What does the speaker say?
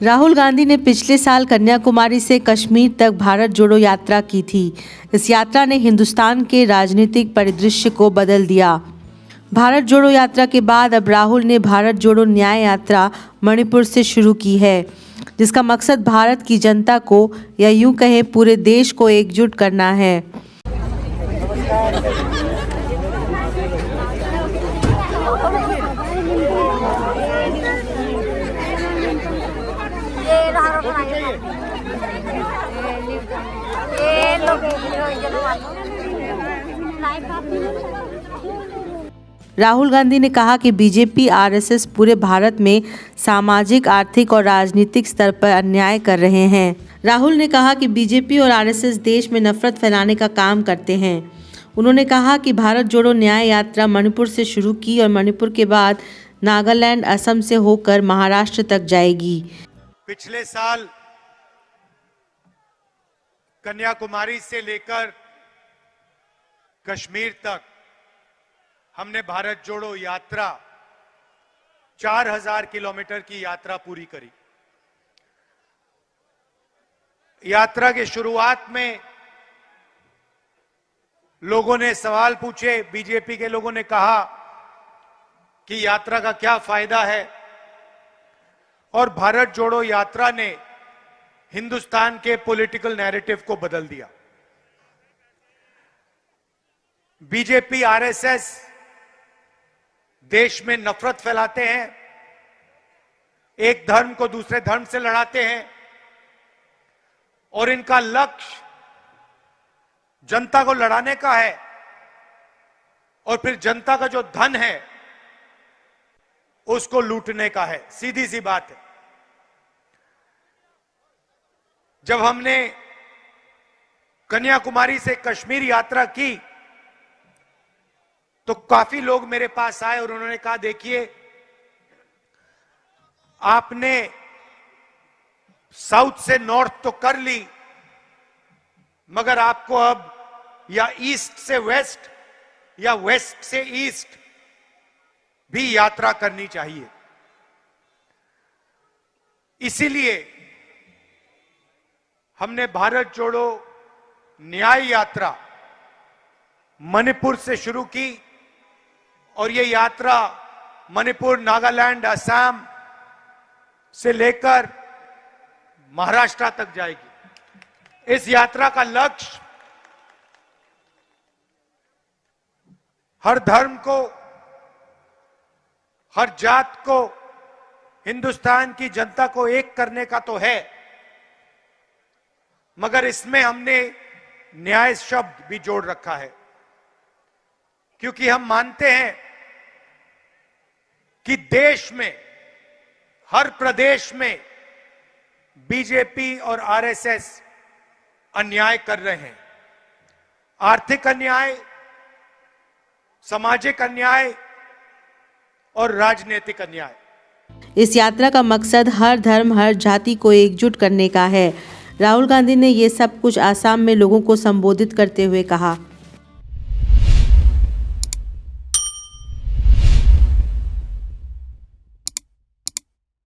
राहुल गांधी ने पिछले साल कन्याकुमारी से कश्मीर तक भारत जोड़ो यात्रा की थी। इस यात्रा ने हिंदुस्तान के राजनीतिक परिदृश्य को बदल दिया। भारत जोड़ो यात्रा के बाद अब राहुल ने भारत जोड़ो न्याय यात्रा मणिपुर से शुरू की है, जिसका मकसद भारत की जनता को या यूं कहें पूरे देश को एकजुट करना है। राहुल गांधी ने कहा कि बीजेपी आरएसएस पूरे भारत में सामाजिक, आर्थिक और राजनीतिक स्तर पर अन्याय कर रहे हैं। राहुल ने कहा कि बीजेपी और आरएसएस देश में नफरत फैलाने का काम करते हैं। उन्होंने कहा कि भारत जोड़ो न्याय यात्रा मणिपुर से शुरू की और मणिपुर के बाद नागालैंड, असम से होकर महाराष्ट्र तक जाएगी। पिछले साल कन्याकुमारी से लेकर कश्मीर तक हमने भारत जोड़ो यात्रा 4000 किलोमीटर की यात्रा पूरी करी। यात्रा की शुरुआत में लोगों ने सवाल पूछे, बीजेपी के लोगों ने कहा कि यात्रा का क्या फायदा है, और भारत जोड़ो यात्रा ने हिंदुस्तान के पॉलिटिकल नैरेटिव को बदल दिया। बीजेपी आरएसएस देश में नफरत फैलाते हैं, एक धर्म को दूसरे धर्म से लड़ाते हैं, और इनका लक्ष्य जनता को लड़ाने का है, और फिर जनता का जो धन है उसको लूटने का है। सीधी सी बात है। जब हमने कन्याकुमारी से कश्मीर यात्रा की तो काफी लोग मेरे पास आए और उन्होंने कहा, देखिए आपने साउथ से नॉर्थ तो कर ली, मगर आपको अब या ईस्ट से वेस्ट या वेस्ट से ईस्ट भी यात्रा करनी चाहिए। इसीलिए हमने भारत जोड़ो न्याय यात्रा मणिपुर से शुरू की, और ये यात्रा मणिपुर, नागालैंड, असम से लेकर महाराष्ट्र तक जाएगी। इस यात्रा का लक्ष्य हर धर्म को, हर जात को, हिंदुस्तान की जनता को एक करने का तो है, मगर इसमें हमने न्याय शब्द भी जोड़ रखा है, क्योंकि हम मानते हैं कि देश में, हर प्रदेश में बीजेपी और आरएसएस अन्याय कर रहे हैं। आर्थिक अन्याय, सामाजिक अन्याय और राजनीतिक अन्याय। इस यात्रा का मकसद हर धर्म, हर जाति को एकजुट करने का है। राहुल गांधी ने ये सब कुछ आसाम में लोगों को संबोधित करते हुए कहा।